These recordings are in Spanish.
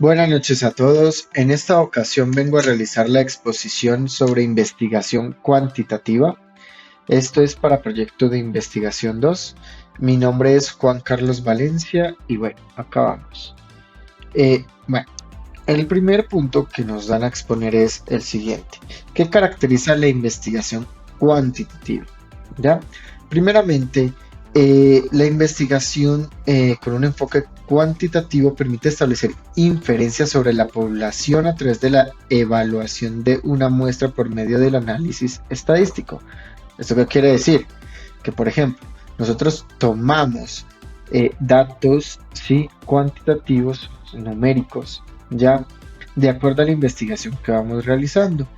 Buenas noches a todos. En esta ocasión vengo a realizar la exposición sobre investigación cuantitativa. Esto es para Proyecto de Investigación 2. Mi nombre es Juan Carlos Valencia y bueno, acá vamos. Bueno, el primer punto que nos dan a exponer es el siguiente. ¿Qué caracteriza la investigación cuantitativa? ¿Ya? Primeramente, la investigación con un enfoque cuantitativo permite establecer inferencias sobre la población a través de la evaluación de una muestra por medio del análisis estadístico. ¿Esto qué quiere decir? Que, por ejemplo, nosotros tomamos datos, sí, cuantitativos, numéricos, ya de acuerdo a la investigación que vamos realizando.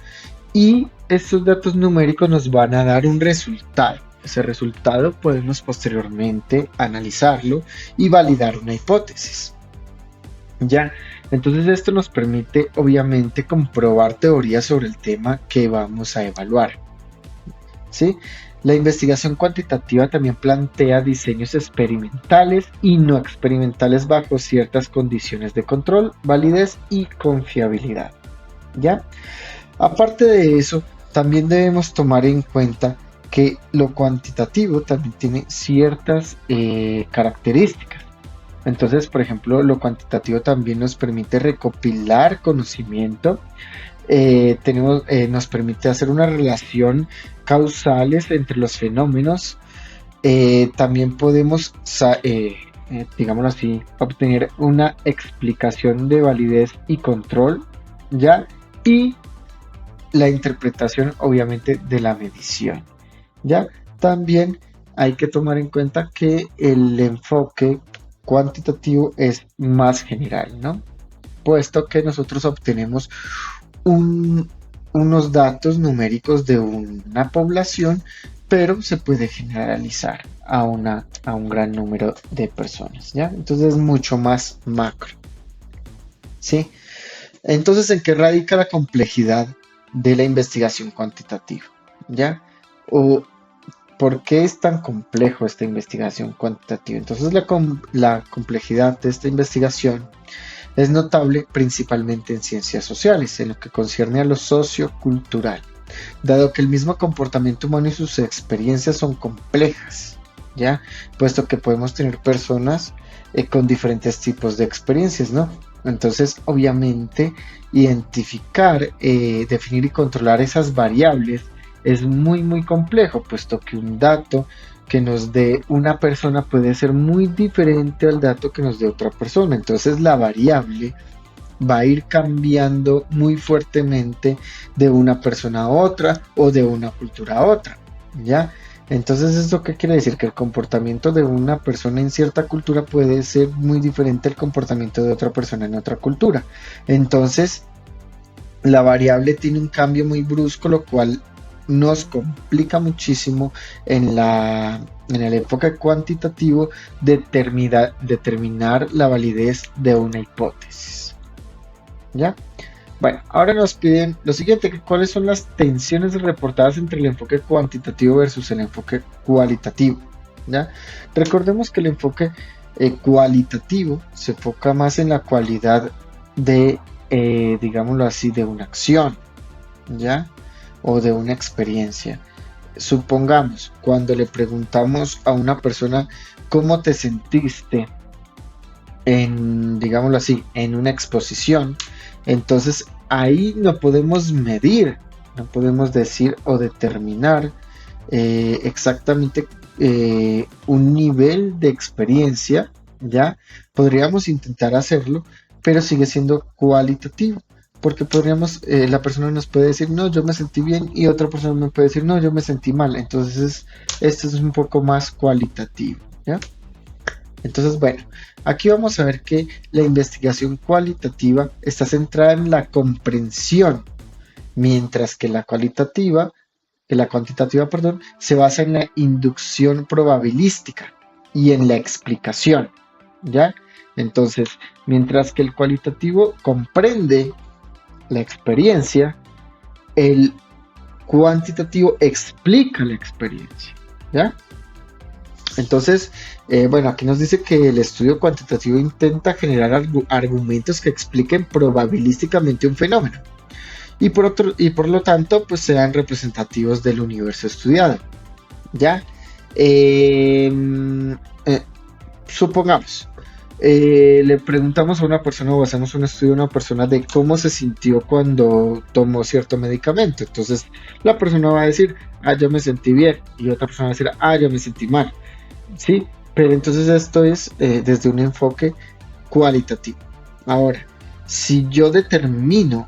Y estos datos numéricos nos van a dar un resultado. Ese resultado podemos posteriormente analizarlo y validar una hipótesis. Ya, entonces esto nos permite obviamente comprobar teorías sobre el tema que vamos a evaluar. ¿Sí? La investigación cuantitativa también plantea diseños experimentales y no experimentales bajo ciertas condiciones de control, validez y confiabilidad. ¿Ya? Aparte de eso, también debemos tomar en cuenta que lo cuantitativo también tiene ciertas características. Entonces, por ejemplo, lo cuantitativo también nos permite recopilar conocimiento, nos permite hacer una relación causales entre los fenómenos. También podemos, digámoslo así, obtener una explicación de validez y control, ¿ya? Y la interpretación obviamente de la medición. ¿Ya? También hay que tomar en cuenta que el enfoque cuantitativo es más general, ¿no? Puesto que nosotros obtenemos unos datos numéricos de una población, pero se puede generalizar a un gran número de personas, ¿ya? Entonces es mucho más macro, ¿sí? Entonces, ¿en qué radica la complejidad de la investigación cuantitativa? ¿Ya? ¿O por qué es tan complejo esta investigación cuantitativa? Entonces, la complejidad de esta investigación es notable principalmente en ciencias sociales, en lo que concierne a lo sociocultural, dado que el mismo comportamiento humano y sus experiencias son complejas, ¿ya? Puesto que podemos tener personas con diferentes tipos de experiencias, ¿no? Entonces, obviamente, identificar, definir y controlar esas variables es muy complejo, puesto que un dato que nos dé una persona puede ser muy diferente al dato que nos dé otra persona. Entonces, la variable va a ir cambiando muy fuertemente de una persona a otra o de una cultura a otra, ¿ya? Entonces, ¿esto qué quiere decir? Que el comportamiento de una persona en cierta cultura puede ser muy diferente al comportamiento de otra persona en otra cultura. Entonces, la variable tiene un cambio muy brusco, lo cual nos complica muchísimo en el enfoque cuantitativo determinar la validez de una hipótesis. ¿Ya? Bueno, ahora nos piden lo siguiente, ¿cuáles son las tensiones reportadas entre el enfoque cuantitativo versus el enfoque cualitativo? ¿Ya? Recordemos que el enfoque cualitativo se enfoca más en la cualidad de, digámoslo así, de una acción, ¿ya? O de una experiencia. Supongamos, cuando le preguntamos a una persona cómo te sentiste digámoslo así, en una exposición, entonces ahí no podemos medir, no podemos decir o determinar exactamente un nivel de experiencia, ¿ya? Podríamos intentar hacerlo, pero sigue siendo cualitativo, porque la persona nos puede decir, no, yo me sentí bien, y otra persona me puede decir, no, yo me sentí mal. Entonces, esto es un poco más cualitativo, ¿ya? Entonces, bueno, aquí vamos a ver que la investigación cualitativa está centrada en la comprensión, mientras que la cuantitativa, perdón, se basa en la inducción probabilística y en la explicación, ¿ya? Entonces, mientras que el cualitativo comprende la experiencia, el cuantitativo explica la experiencia, ¿ya? Entonces, bueno, aquí nos dice que el estudio cuantitativo intenta generar argumentos que expliquen probabilísticamente un fenómeno y por lo tanto, pues sean representativos del universo estudiado. ¿Ya? Eh, eh, Supongamos, le preguntamos a una persona o hacemos un estudio a una persona de cómo se sintió cuando tomó cierto medicamento. Entonces, la persona va a decir, ah, yo me sentí bien, y otra persona va a decir, ah, yo me sentí mal. ¿Sí? Pero entonces esto es desde un enfoque cualitativo. Ahora, si yo determino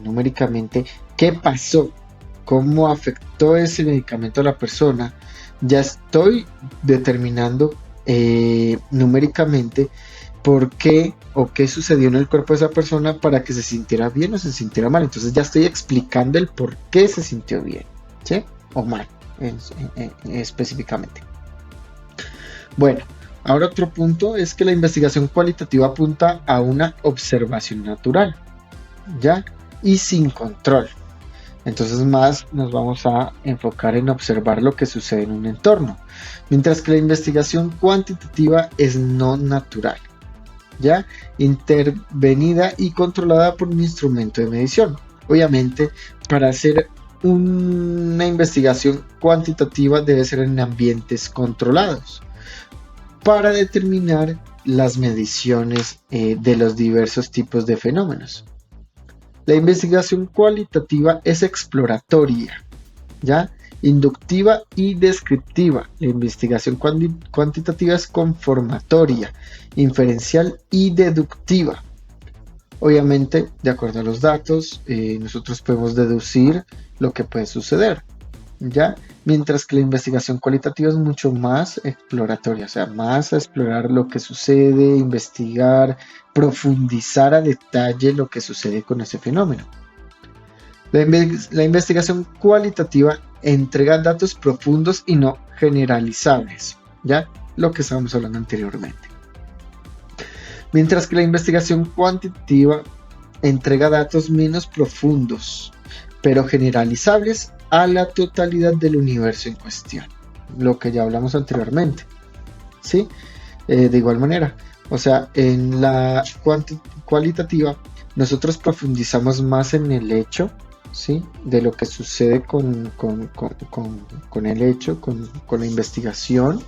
numéricamente qué pasó, cómo afectó ese medicamento a la persona, ya estoy determinando numéricamente por qué o qué sucedió en el cuerpo de esa persona para que se sintiera bien o se sintiera mal. Entonces ya estoy explicando el por qué se sintió bien, ¿sí? O mal, específicamente. Bueno, ahora otro punto es que la investigación cualitativa apunta a una observación natural, ¿ya? Y sin control. Entonces más nos vamos a enfocar en observar lo que sucede en un entorno, mientras que la investigación cuantitativa es no natural, ¿ya? Intervenida y controlada por un instrumento de medición. Obviamente, para hacer una investigación cuantitativa debe ser en ambientes controlados para determinar las mediciones de los diversos tipos de fenómenos. La investigación cualitativa es exploratoria, ¿ya? Inductiva y descriptiva. La investigación cuantitativa es conformatoria, inferencial y deductiva. Obviamente, de acuerdo a los datos, nosotros podemos deducir lo que puede suceder, ¿ya? Mientras que la investigación cualitativa es mucho más exploratoria, o sea, más a explorar lo que sucede, investigar, profundizar a detalle lo que sucede con ese fenómeno. La investigación cualitativa entrega datos profundos y no generalizables, ¿ya? Lo que estábamos hablando anteriormente. Mientras que la investigación cuantitativa entrega datos menos profundos, pero generalizables a la totalidad del universo en cuestión, lo que ya hablamos anteriormente, ¿sí? De igual manera, o sea, en la cualitativa nosotros profundizamos más en el hecho, ¿sí? De lo que sucede con el hecho, con la investigación,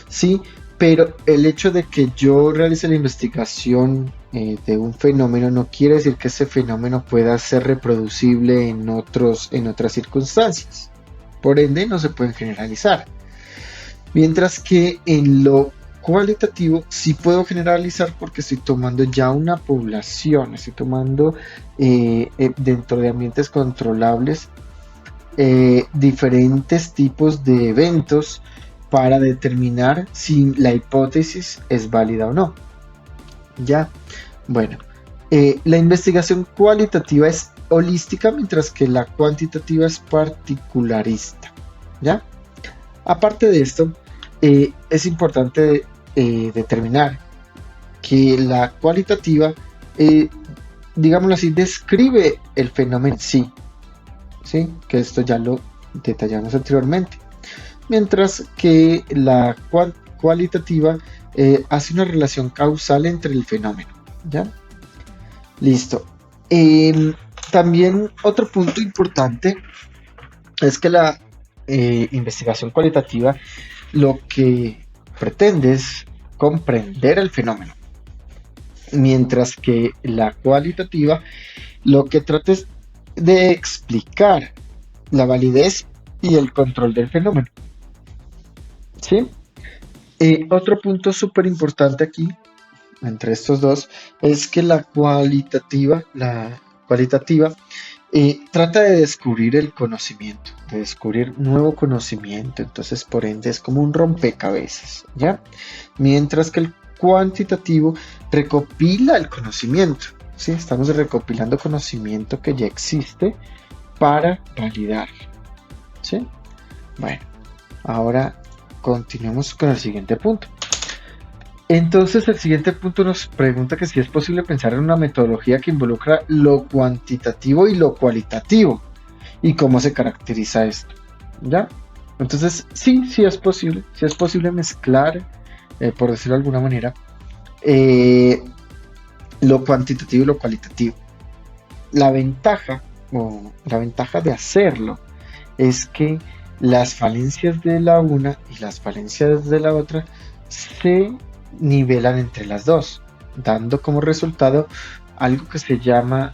¿sí? Pero el hecho de que yo realice la investigación de un fenómeno no quiere decir que ese fenómeno pueda ser reproducible en otras circunstancias. Por ende, no se pueden generalizar. Mientras que en lo cualitativo sí puedo generalizar porque estoy tomando ya una población, estoy tomando dentro de ambientes controlables diferentes tipos de eventos para determinar si la hipótesis es válida o no. Ya, bueno, la investigación cualitativa es holística, mientras que la cuantitativa es particularista. ¿Ya? Aparte de esto, es importante determinar que la cualitativa, digámoslo así, describe el fenómeno sí, que esto ya lo detallamos anteriormente. Mientras que la cualitativa hace una relación causal entre el fenómeno. ¿Ya? Listo. También otro punto importante es que la investigación cualitativa lo que pretende es comprender el fenómeno, mientras que la cualitativa lo que trata es de explicar la validez y el control del fenómeno. ¿Sí? Otro punto súper importante aquí, entre estos dos, es que la cualitativa trata de descubrir el conocimiento, de descubrir nuevo conocimiento, entonces por ende es como un rompecabezas, ¿ya? Mientras que el cuantitativo recopila el conocimiento, ¿sí? Estamos recopilando conocimiento que ya existe para validar, ¿sí? Bueno, ahora continuemos con el siguiente punto. Entonces el siguiente punto nos pregunta que si es posible pensar en una metodología que involucra lo cuantitativo y lo cualitativo y cómo se caracteriza esto, ¿ya? Entonces, sí es posible mezclar, por decirlo de alguna manera, eh, lo cuantitativo y lo cualitativo. La ventaja, o la ventaja de hacerlo, es que las falencias de la una y las falencias de la otra se nivelan entre las dos, dando como resultado algo que se llama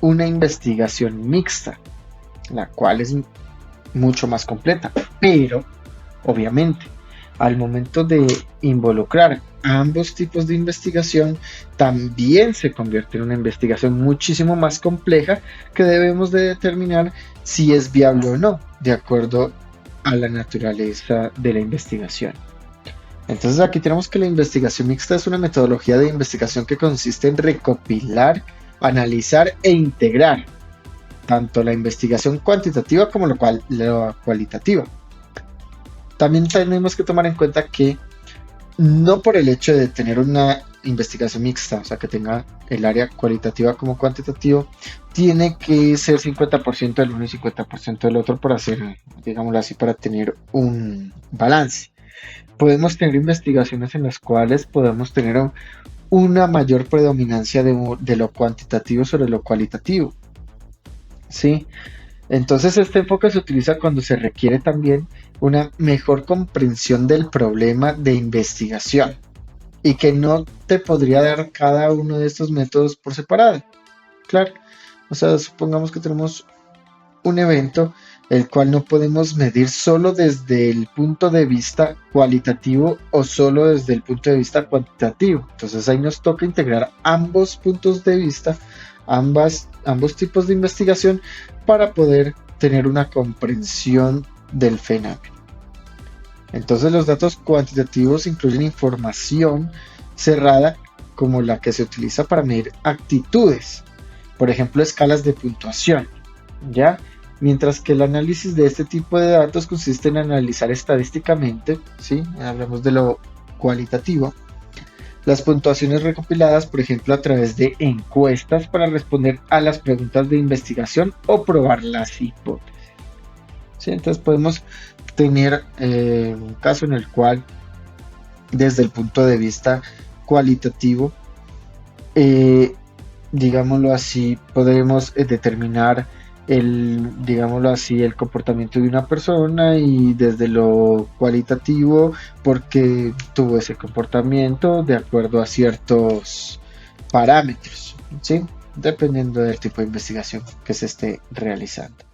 una investigación mixta, la cual es mucho más completa, pero obviamente al momento de involucrar ambos tipos de investigación, también se convierte en una investigación muchísimo más compleja que debemos de determinar si es viable o no, de acuerdo a la naturaleza de la investigación. Entonces aquí tenemos que la investigación mixta es una metodología de investigación que consiste en recopilar, analizar e integrar tanto la investigación cuantitativa como la cualitativa. También tenemos que tomar en cuenta que no por el hecho de tener una investigación mixta, o sea, que tenga el área cualitativa como cuantitativo, tiene que ser 50% del uno y 50% del otro por hacer, digámoslo así, para tener un balance. Podemos tener investigaciones en las cuales podemos tener una mayor predominancia de lo cuantitativo sobre lo cualitativo, ¿sí? Entonces este enfoque se utiliza cuando se requiere también una mejor comprensión del problema de investigación y que no te podría dar cada uno de estos métodos por separado. Claro, o sea, supongamos que tenemos un evento el cual no podemos medir solo desde el punto de vista cualitativo o solo desde el punto de vista cuantitativo. Entonces ahí nos toca integrar ambos puntos de vista, ambos tipos de investigación para poder tener una comprensión del fenómeno. Entonces los datos cuantitativos incluyen información cerrada como la que se utiliza para medir actitudes, por ejemplo, escalas de puntuación, ¿ya? Mientras que el análisis de este tipo de datos consiste en analizar estadísticamente, ¿sí? Hablamos de lo cualitativo, las puntuaciones recopiladas, por ejemplo, a través de encuestas para responder a las preguntas de investigación o probar las hipótesis. ¿Sí? Entonces podemos tener un caso en el cual, desde el punto de vista cualitativo, eh, digámoslo así, podemos determinar digámoslo así, el comportamiento de una persona y desde lo cualitativo, porque tuvo ese comportamiento de acuerdo a ciertos parámetros, ¿sí? Dependiendo del tipo de investigación que se esté realizando.